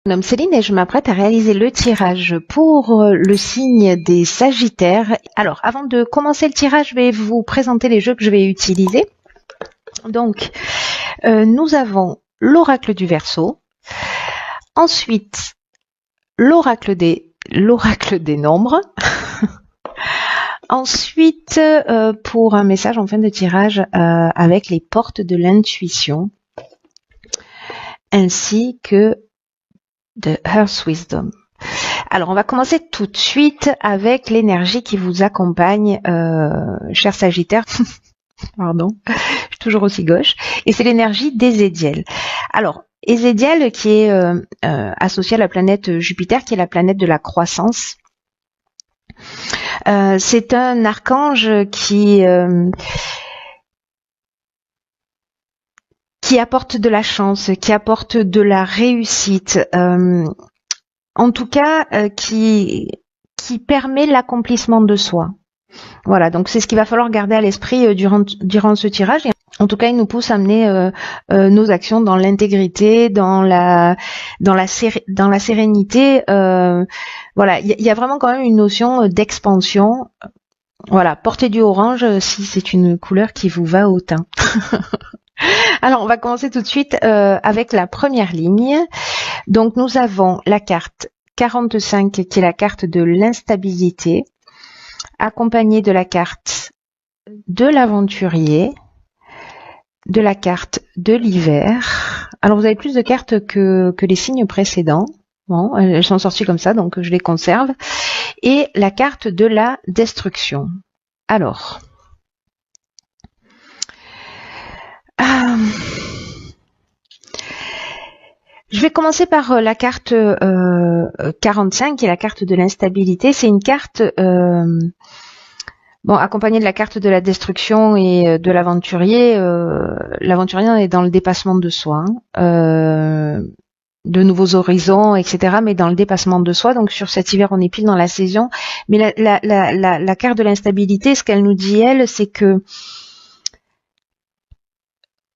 Je m'appelle Céline et je m'apprête à réaliser le tirage pour le signe des Sagittaires. Alors, avant de commencer le tirage, je vais vous présenter les jeux que je vais utiliser. Donc, nous avons l'oracle du Verseau, ensuite l'oracle des nombres, ensuite pour un message en fin de tirage avec les portes de l'intuition, ainsi que de Earth Wisdom. Alors, on va commencer tout de suite avec l'énergie qui vous accompagne, cher Sagittaire. Pardon, je suis toujours aussi gauche. Et c'est l'énergie d'Ézédiel. Alors, Ézédiel qui est associé à la planète Jupiter, qui est la planète de la croissance. C'est un archange qui apporte de la chance, qui apporte de la réussite, en tout cas qui permet l'accomplissement de soi. Voilà, donc c'est ce qu'il va falloir garder à l'esprit durant ce tirage. Et en tout cas, il nous pousse à mener nos actions dans l'intégrité, dans la sérénité. Voilà, il y a vraiment quand même une notion d'expansion. Voilà, portez du orange si c'est une couleur qui vous va au teint. Alors, on va commencer tout de suite avec la première ligne. Donc, nous avons la carte 45 qui est la carte de l'instabilité, accompagnée de la carte de l'aventurier, de la carte de l'hiver. Alors, vous avez plus de cartes que les signes précédents. Bon, elles sont sorties comme ça, donc je les conserve. Et la carte de la destruction. Alors... je vais commencer par la carte 45, qui est la carte de l'instabilité. C'est une carte accompagnée de la carte de la destruction et de l'aventurier. L'aventurier est dans le dépassement de soi, de nouveaux horizons, etc., mais dans le dépassement de soi. Donc sur cet hiver, on est pile dans la saison. Mais la carte de l'instabilité, ce qu'elle nous dit, elle, c'est que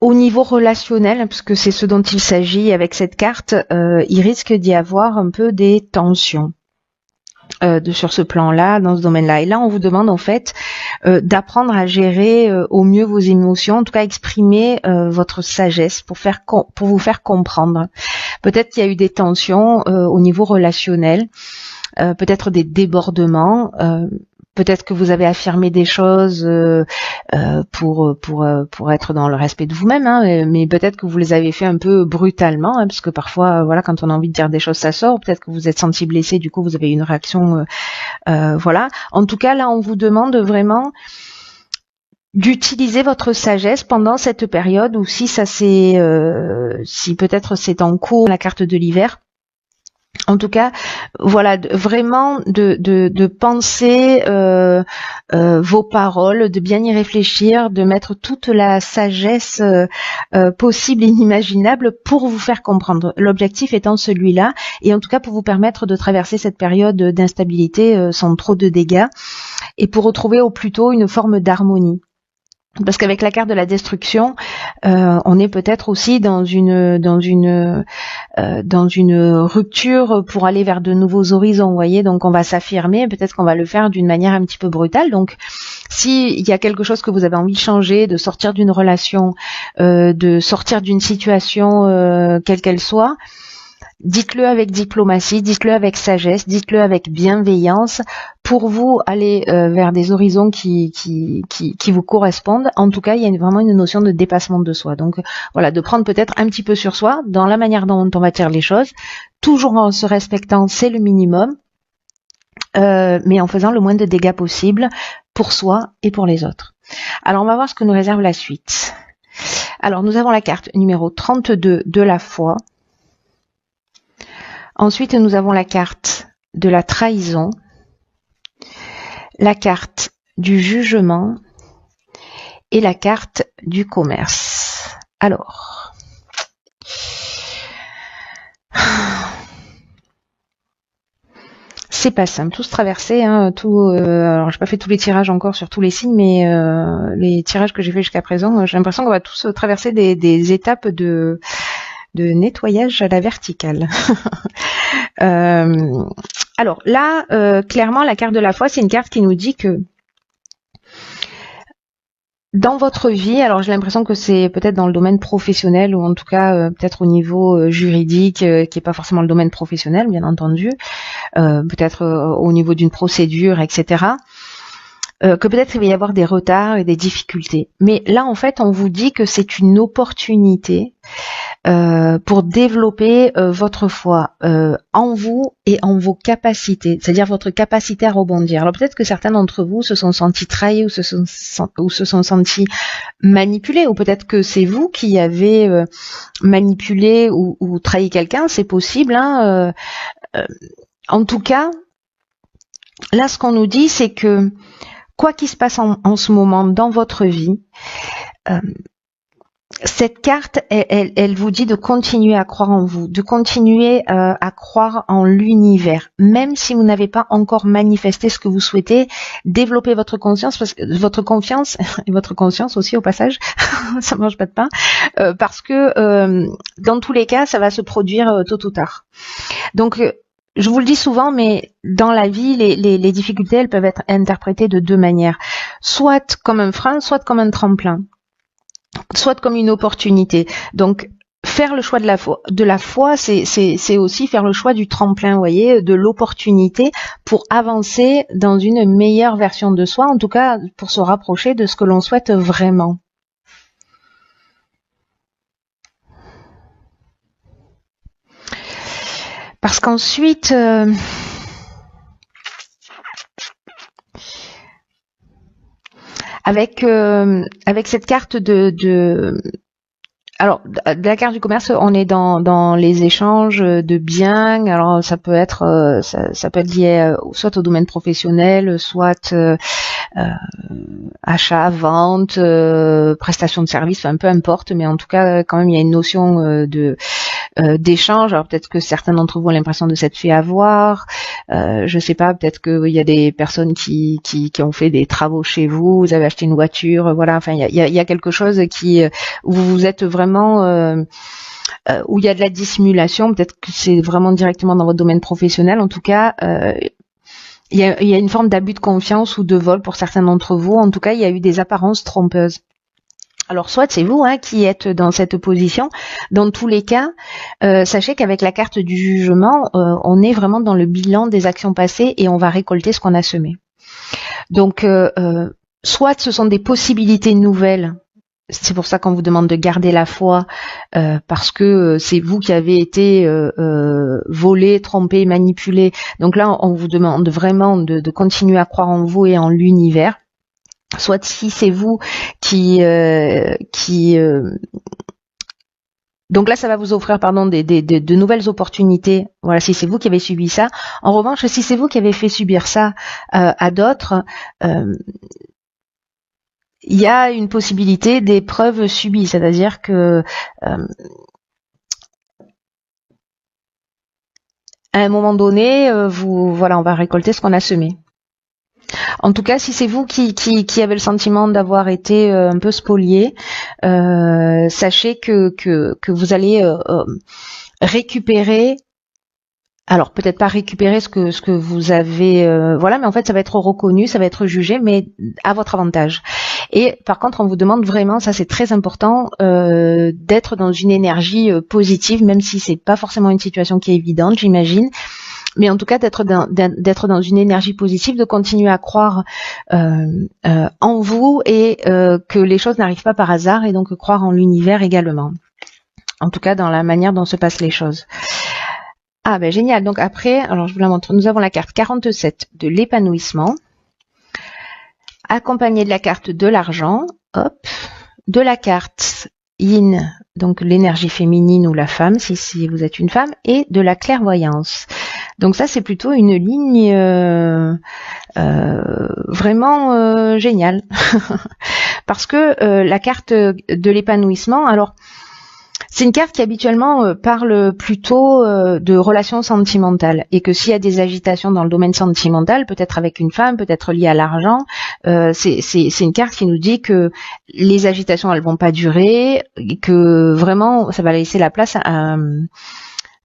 au niveau relationnel, parce que c'est ce dont il s'agit avec cette carte, il risque d'y avoir un peu des tensions sur ce plan-là, dans ce domaine-là. Et là, on vous demande en fait d'apprendre à gérer au mieux vos émotions, en tout cas exprimer votre sagesse pour vous faire comprendre. Peut-être qu'il y a eu des tensions au niveau relationnel, peut-être des débordements. Peut-être que vous avez affirmé des choses pour être dans le respect de vous-même, hein, mais peut-être que vous les avez fait un peu brutalement, hein, parce que parfois, voilà, quand on a envie de dire des choses, ça sort. Peut-être que vous êtes senti blessé, du coup, vous avez eu une réaction, voilà. En tout cas, là, on vous demande vraiment d'utiliser votre sagesse pendant cette période, ou si ça si peut-être c'est en cours, la carte de l'hiver. En tout cas, voilà, vraiment de penser vos paroles, de bien y réfléchir, de mettre toute la sagesse possible et inimaginable pour vous faire comprendre. L'objectif étant celui-là, et en tout cas pour vous permettre de traverser cette période d'instabilité sans trop de dégâts, et pour retrouver au plus tôt une forme d'harmonie. Parce qu'avec la carte de la destruction, on est peut-être aussi dans une rupture pour aller vers de nouveaux horizons, vous voyez. Donc on va s'affirmer, peut-être qu'on va le faire d'une manière un petit peu brutale. Donc s'il y a quelque chose que vous avez envie de changer, de sortir d'une relation, de sortir d'une situation quelle qu'elle soit, dites-le avec diplomatie, dites-le avec sagesse, dites-le avec bienveillance pour vous aller vers des horizons qui vous correspondent. En tout cas, il y a vraiment une notion de dépassement de soi. Donc voilà, de prendre peut-être un petit peu sur soi dans la manière dont on va dire les choses, toujours en se respectant, c'est le minimum, mais en faisant le moins de dégâts possible pour soi et pour les autres. Alors on va voir ce que nous réserve la suite. Alors nous avons la carte numéro 32 de la foi. Ensuite, nous avons la carte de la trahison, la carte du jugement et la carte du commerce. Alors, c'est pas simple, tous traversés, hein, alors j'ai pas fait tous les tirages encore sur tous les signes, mais les tirages que j'ai fait jusqu'à présent, j'ai l'impression qu'on va tous traverser des étapes de de nettoyage à la verticale. Alors là, clairement, la carte de la foi, c'est une carte qui nous dit que dans votre vie, alors j'ai l'impression que c'est peut-être dans le domaine professionnel ou en tout cas peut-être au niveau juridique, qui est pas forcément le domaine professionnel, bien entendu, peut-être au niveau d'une procédure, etc. Que peut-être il va y avoir des retards et des difficultés. Mais là, en fait, on vous dit que c'est une opportunité pour développer votre foi en vous et en vos capacités, c'est-à-dire votre capacité à rebondir. Alors peut-être que certains d'entre vous se sont sentis trahis ou se sont sentis manipulés, ou peut-être que c'est vous qui avez manipulé ou trahi quelqu'un, c'est possible. Hein, en tout cas, là, ce qu'on nous dit, c'est que quoi qu'il se passe en ce moment dans votre vie, cette carte, elle vous dit de continuer à croire en vous, de continuer à croire en l'univers, même si vous n'avez pas encore manifesté ce que vous souhaitez. Développer votre conscience, votre confiance et votre conscience aussi au passage, ça mange pas de pain, parce que dans tous les cas, ça va se produire tôt ou tard. Donc je vous le dis souvent, mais dans la vie, les difficultés, elles peuvent être interprétées de deux manières, soit comme un frein, soit comme un tremplin, soit comme une opportunité. Donc, faire le choix de la foi, c'est aussi faire le choix du tremplin, vous voyez, de l'opportunité pour avancer dans une meilleure version de soi, en tout cas pour se rapprocher de ce que l'on souhaite vraiment. Parce qu'ensuite, avec cette carte alors, de la carte du commerce, on est dans les échanges de biens. Alors, ça peut être ça peut être lié soit au domaine professionnel, soit achat, vente, prestation de services, enfin peu importe, mais en tout cas, quand même, il y a une notion d'échange. Alors peut-être que certains d'entre vous ont l'impression de s'être fait avoir. Je sais pas, peut-être qu'il y a des personnes qui ont fait des travaux chez vous. Vous avez acheté une voiture, voilà. Enfin, il y a quelque chose où vous êtes vraiment où il y a de la dissimulation. Peut-être que c'est vraiment directement dans votre domaine professionnel. En tout cas, il y a une forme d'abus de confiance ou de vol pour certains d'entre vous. En tout cas, il y a eu des apparences trompeuses. Alors soit c'est vous qui êtes dans cette position. Dans tous les cas, sachez qu'avec la carte du jugement, on est vraiment dans le bilan des actions passées et on va récolter ce qu'on a semé. Donc, soit ce sont des possibilités nouvelles. C'est pour ça qu'on vous demande de garder la foi, parce que c'est vous qui avez été volé, trompé, manipulé. Donc là, on vous demande vraiment de continuer à croire en vous et en l'univers. Soit si c'est vous qui donc là ça va vous offrir de nouvelles opportunités. Voilà, si c'est vous qui avez subi ça. En revanche, si c'est vous qui avez fait subir ça à d'autres, il y a une possibilité d'épreuve subie, c'est-à-dire que à un moment donné, on va récolter ce qu'on a semé. En tout cas, si c'est vous qui avez le sentiment d'avoir été un peu spolié, sachez que vous allez récupérer. Alors peut-être pas récupérer ce que vous avez, mais en fait ça va être reconnu, ça va être jugé, mais à votre avantage. Et par contre, on vous demande vraiment, ça c'est très important, d'être dans une énergie positive, même si c'est pas forcément une situation qui est évidente, j'imagine. Mais en tout cas, d'être dans une énergie positive, de continuer à croire en vous et que les choses n'arrivent pas par hasard, et donc croire en l'univers également. En tout cas, dans la manière dont se passent les choses. Ah ben génial. Donc après, alors je vous la montre. Nous avons la carte 47 de l'épanouissement, accompagnée de la carte de l'argent, de la carte Yin, donc l'énergie féminine ou la femme, si vous êtes une femme, et de la clairvoyance. Donc ça, c'est plutôt une ligne vraiment géniale. Parce que la carte de l'épanouissement, alors C'est une carte qui habituellement parle plutôt de relations sentimentales et que s'il y a des agitations dans le domaine sentimental, peut-être avec une femme, peut-être liées à l'argent, c'est une carte qui nous dit que les agitations elles vont pas durer, et que vraiment ça va laisser la place à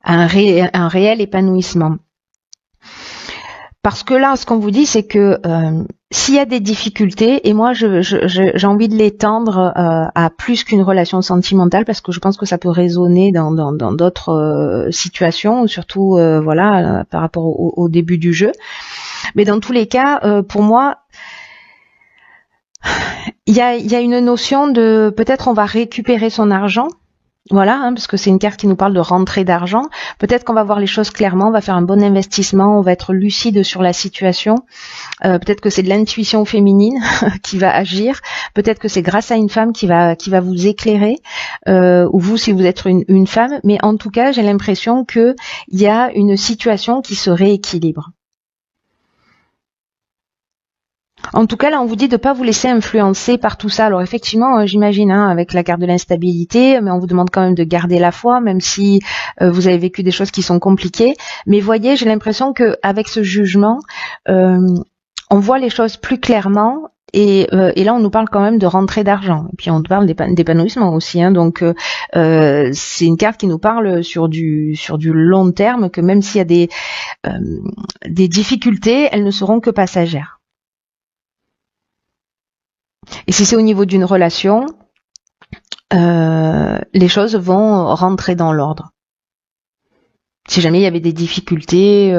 un réel épanouissement. Parce que là, ce qu'on vous dit, c'est que s'il y a des difficultés, et moi j'ai envie de l'étendre à plus qu'une relation sentimentale, parce que je pense que ça peut résonner dans d'autres situations, surtout voilà par rapport au début du jeu. Mais dans tous les cas, pour moi, il y a une notion de peut-être on va récupérer son argent. Voilà, parce que c'est une carte qui nous parle de rentrée d'argent. Peut-être qu'on va voir les choses clairement, on va faire un bon investissement, on va être lucide sur la situation. Peut-être que c'est de l'intuition féminine qui va agir. Peut-être que c'est grâce à une femme qui va vous éclairer, ou vous si vous êtes une femme. Mais en tout cas, j'ai l'impression que il y a une situation qui se rééquilibre. En tout cas, là, on vous dit de pas vous laisser influencer par tout ça. Alors effectivement, j'imagine, avec la carte de l'instabilité, mais on vous demande quand même de garder la foi, même si vous avez vécu des choses qui sont compliquées. Mais voyez, j'ai l'impression que avec ce jugement, on voit les choses plus clairement. Et là, on nous parle quand même de rentrée d'argent. Et puis, on nous parle d'épanouissement aussi. Donc, c'est une carte qui nous parle sur du long terme, que même s'il y a des difficultés, elles ne seront que passagères. Et si c'est au niveau d'une relation, les choses vont rentrer dans l'ordre. Si jamais il y avait des difficultés,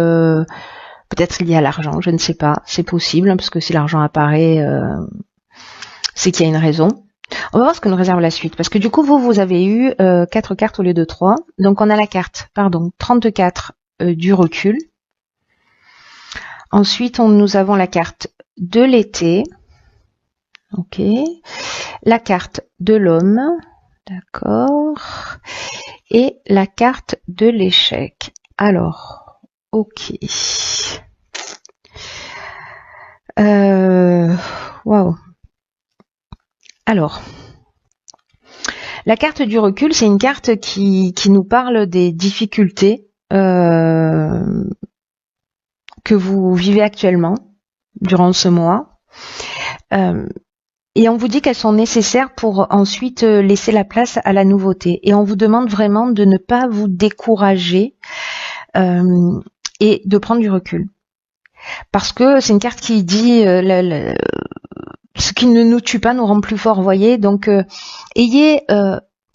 peut-être liées à l'argent, je ne sais pas, c'est possible, parce que si l'argent apparaît, c'est qu'il y a une raison. On va voir ce que nous réserve la suite, parce que du coup, vous avez eu 4 cartes au lieu de 3. Donc on a la carte, 34 du recul. Ensuite, nous avons la carte de l'été. Ok. La carte de l'homme. D'accord. Et la carte de l'échec. Alors, ok. Waouh. Alors, la carte du recul, c'est une carte qui nous parle des difficultés que vous vivez actuellement durant ce mois. Et on vous dit qu'elles sont nécessaires pour ensuite laisser la place à la nouveauté. Et on vous demande vraiment de ne pas vous décourager et de prendre du recul. Parce que c'est une carte qui dit ce qui ne nous tue pas nous rend plus forts, voyez. Donc ayez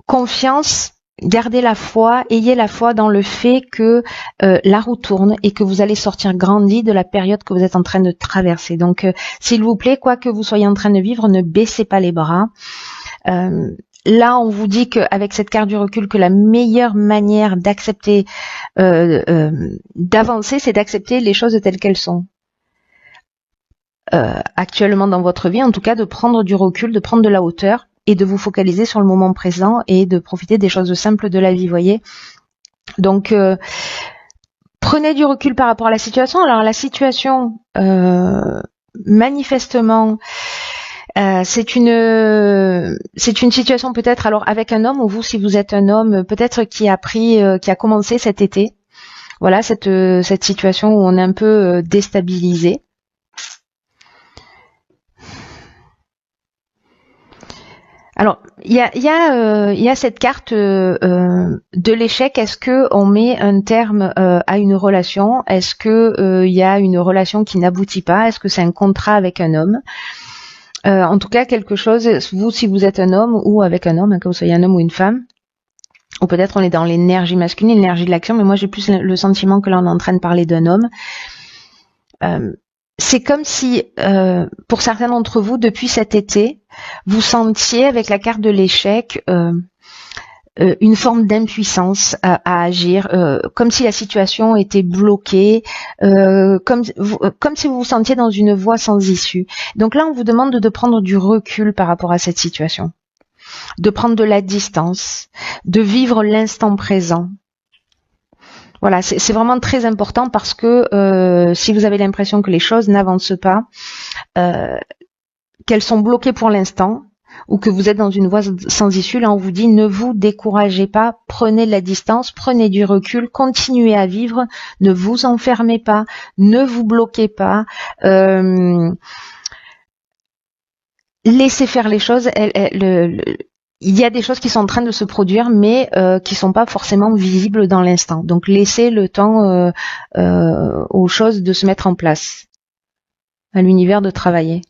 confiance, gardez la foi, ayez la foi dans le fait que la roue tourne et que vous allez sortir grandi de la période que vous êtes en train de traverser. Donc s'il vous plaît, quoi que vous soyez en train de vivre, ne baissez pas les bras. Là, on vous dit qu'avec cette carte du recul, que la meilleure manière d'accepter, d'avancer, c'est d'accepter les choses telles qu'elles sont. Actuellement dans votre vie, en tout cas, de prendre du recul, de prendre de la hauteur et de vous focaliser sur le moment présent et de profiter des choses simples de la vie, voyez. Donc, prenez du recul par rapport à la situation. Alors, la situation, manifestement, c'est une situation peut-être alors avec un homme, ou vous si vous êtes un homme peut-être qui a commencé cet été. Voilà cette situation où on est un peu déstabilisé. Alors il y a cette carte de l'échec. Est-ce que on met un terme à une relation? Est-ce que il y a une relation qui n'aboutit pas? Est-ce que c'est un contrat avec un homme? En tout cas, quelque chose, vous, si vous êtes un homme ou avec un homme, que vous soyez un homme ou une femme, ou peut-être on est dans l'énergie masculine, l'énergie de l'action, mais moi j'ai plus le sentiment que là on est en train de parler d'un homme. C'est comme si, pour certains d'entre vous, depuis cet été, vous sentiez avec la carte de l'échec une forme d'impuissance à agir, comme si la situation était bloquée, comme si vous vous sentiez dans une voie sans issue. Donc là, on vous demande de prendre du recul par rapport à cette situation, de prendre de la distance, de vivre l'instant présent. Voilà, c'est vraiment très important parce que si vous avez l'impression que les choses n'avancent pas, qu'elles sont bloquées pour l'instant, ou que vous êtes dans une voie sans issue, là on vous dit ne vous découragez pas, prenez de la distance, prenez du recul, continuez à vivre, ne vous enfermez pas, ne vous bloquez pas, laissez faire les choses. Il y a des choses qui sont en train de se produire, mais qui sont pas forcément visibles dans l'instant. Donc laissez le temps aux choses de se mettre en place, à l'univers de travailler.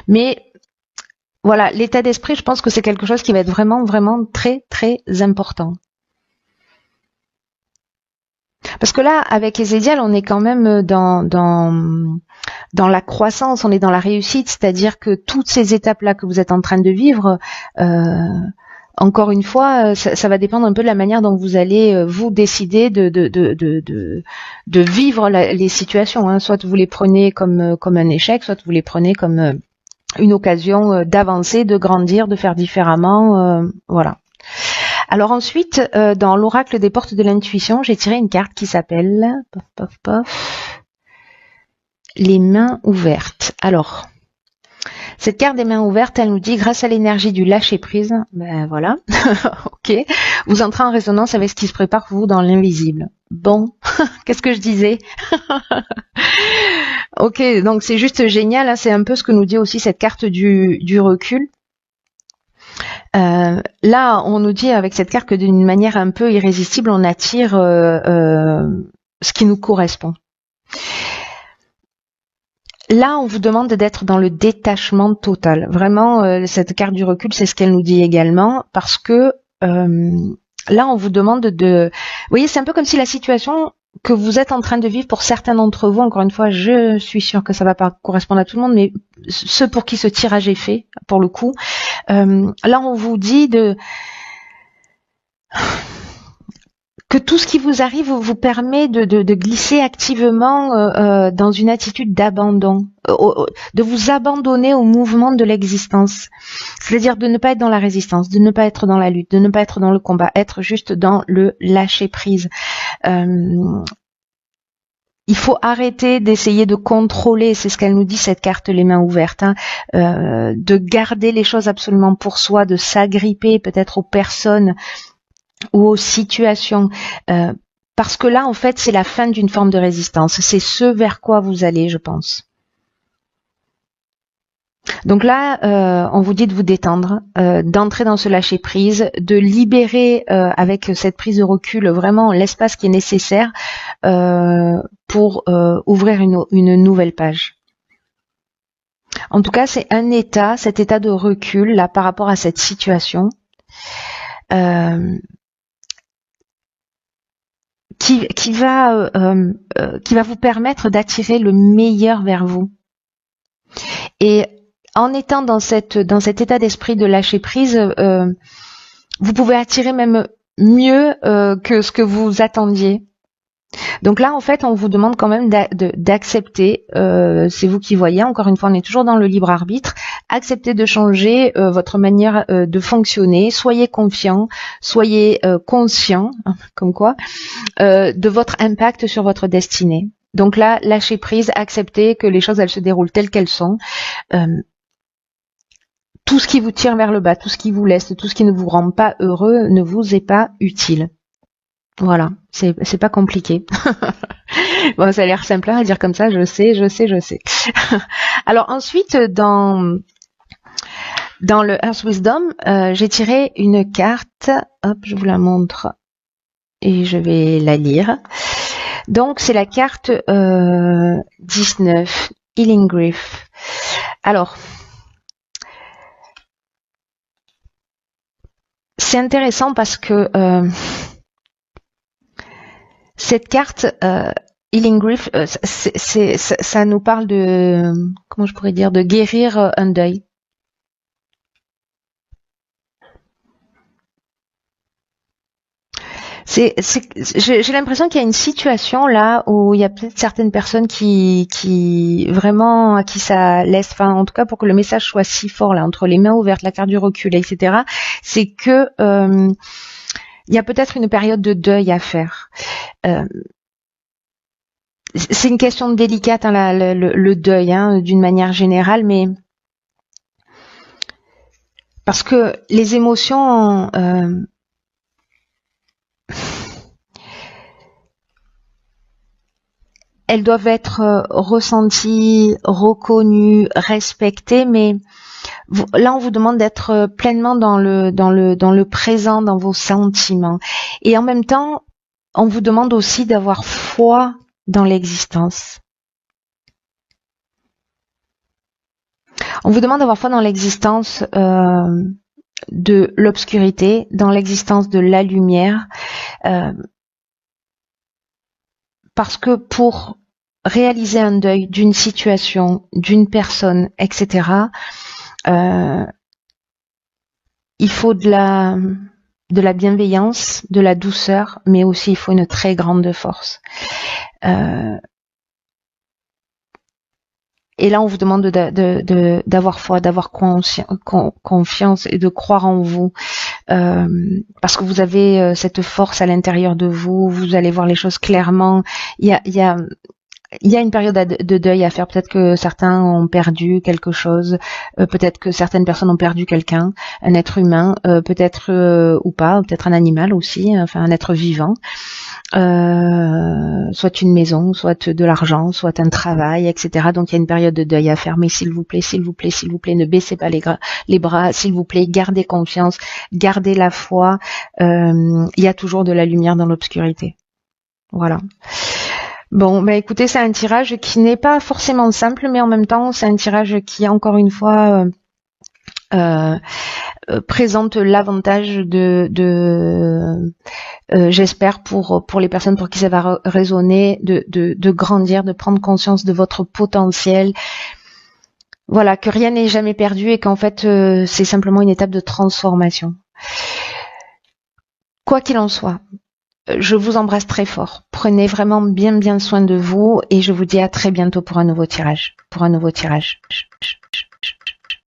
Mais voilà, l'état d'esprit, je pense que c'est quelque chose qui va être vraiment, vraiment très, très important. Parce que là, avec Ezédial, on est quand même dans la croissance, on est dans la réussite, c'est-à-dire que toutes ces étapes-là que vous êtes en train de vivre, encore une fois, ça va dépendre un peu de la manière dont vous allez vous décider de vivre les situations. Hein. Soit vous les prenez comme un échec, soit vous les prenez comme une occasion d'avancer, de grandir, de faire différemment, voilà. Alors ensuite, dans l'oracle des portes de l'intuition, j'ai tiré une carte qui s'appelle les mains ouvertes. Alors, cette carte des mains ouvertes, elle nous dit grâce à l'énergie du lâcher prise, ben voilà, ok, vous entrez en résonance avec ce qui se prépare pour vous dans l'invisible. Bon, qu'est-ce que je disais? Ok, donc c'est juste génial, hein, c'est un peu ce que nous dit aussi cette carte du recul. Là, on nous dit avec cette carte que d'une manière un peu irrésistible, on attire ce qui nous correspond. Là, on vous demande d'être dans le détachement total. Vraiment, cette carte du recul, c'est ce qu'elle nous dit également, parce que là, on vous demande de... Vous voyez, c'est un peu comme si la situation que vous êtes en train de vivre pour certains d'entre vous, encore une fois, je suis sûre que ça va pas correspondre à tout le monde, mais ceux pour qui ce tirage est fait, pour le coup, là, on vous dit que tout ce qui vous arrive vous permet de glisser activement dans une attitude d'abandon, de vous abandonner au mouvement de l'existence. C'est-à-dire de ne pas être dans la résistance, de ne pas être dans la lutte, de ne pas être dans le combat, être juste dans le lâcher-prise. Il faut arrêter d'essayer de contrôler, c'est ce qu'elle nous dit cette carte les mains ouvertes, hein, de garder les choses absolument pour soi, de s'agripper peut-être aux personnes ou aux situations, parce que là en fait c'est la fin d'une forme de résistance, c'est ce vers quoi vous allez, je pense. Donc là, on vous dit de vous détendre, d'entrer dans ce lâcher prise, de libérer avec cette prise de recul vraiment l'espace qui est nécessaire pour ouvrir une nouvelle page. En tout cas, c'est un état, cet état de recul là par rapport à cette situation. Qui va vous permettre d'attirer le meilleur vers vous. Et en étant dans cet état d'esprit de lâcher prise, vous pouvez attirer même mieux que ce que vous attendiez. Donc là, en fait, on vous demande quand même d'accepter, c'est vous qui voyez, encore une fois, on est toujours dans le libre arbitre, acceptez de changer votre manière de fonctionner, soyez confiant, soyez conscient, comme quoi, de votre impact sur votre destinée. Donc là, lâchez prise, acceptez que les choses, elles se déroulent telles qu'elles sont. Tout ce qui vous tire vers le bas, tout ce qui vous laisse, tout ce qui ne vous rend pas heureux ne vous est pas utile. Voilà, c'est pas compliqué. Bon, ça a l'air simple à dire comme ça, je sais. Alors ensuite, dans le Earth Wisdom, j'ai tiré une carte, hop, je vous la montre et je vais la lire. Donc c'est la carte 19, Healing Grief. Alors, c'est intéressant parce que cette carte Healing Grief, ça nous parle de, comment je pourrais dire, de guérir un deuil. J'ai l'impression qu'il y a une situation là où il y a peut-être certaines personnes qui vraiment à qui ça laisse, enfin en tout cas pour que le message soit si fort là entre les mains ouvertes, la carte du recul, etc. C'est que il y a peut-être une période de deuil à faire. C'est une question délicate, hein, le deuil, hein, d'une manière générale, mais Parce que les émotions, elles doivent être ressenties, reconnues, respectées, mais là on vous demande d'être pleinement dans le présent, dans vos sentiments. Et en même temps, on vous demande aussi d'avoir foi dans l'existence. On vous demande d'avoir foi dans l'existence de l'obscurité, dans l'existence de la lumière, parce que pour réaliser un deuil d'une situation, d'une personne, etc., il faut de la bienveillance, de la douceur, mais aussi il faut une très grande force. Et là, on vous demande d'avoir foi, d'avoir confiance et de croire en vous, parce que vous avez cette force à l'intérieur de vous. Vous allez voir les choses clairement. Il y a une période de deuil à faire. Peut-être que certains ont perdu quelque chose, peut-être que certaines personnes ont perdu quelqu'un, un être humain, peut-être ou pas, peut-être un animal aussi, enfin un être vivant. Soit une maison, soit de l'argent, soit un travail, etc. Donc il y a une période de deuil à faire, mais s'il vous plaît, ne baissez pas les bras, s'il vous plaît, gardez confiance, gardez la foi, il y a toujours de la lumière dans l'obscurité. Voilà. Bon, bah écoutez, c'est un tirage qui n'est pas forcément simple, mais en même temps, c'est un tirage qui, encore une fois, présente l'avantage j'espère pour les personnes pour qui ça va résonner, de grandir, de prendre conscience de votre potentiel. Voilà, que rien n'est jamais perdu et qu'en fait c'est simplement une étape de transformation. Quoi qu'il en soit, je vous embrasse très fort. Prenez vraiment bien soin de vous et je vous dis à très bientôt pour un nouveau tirage.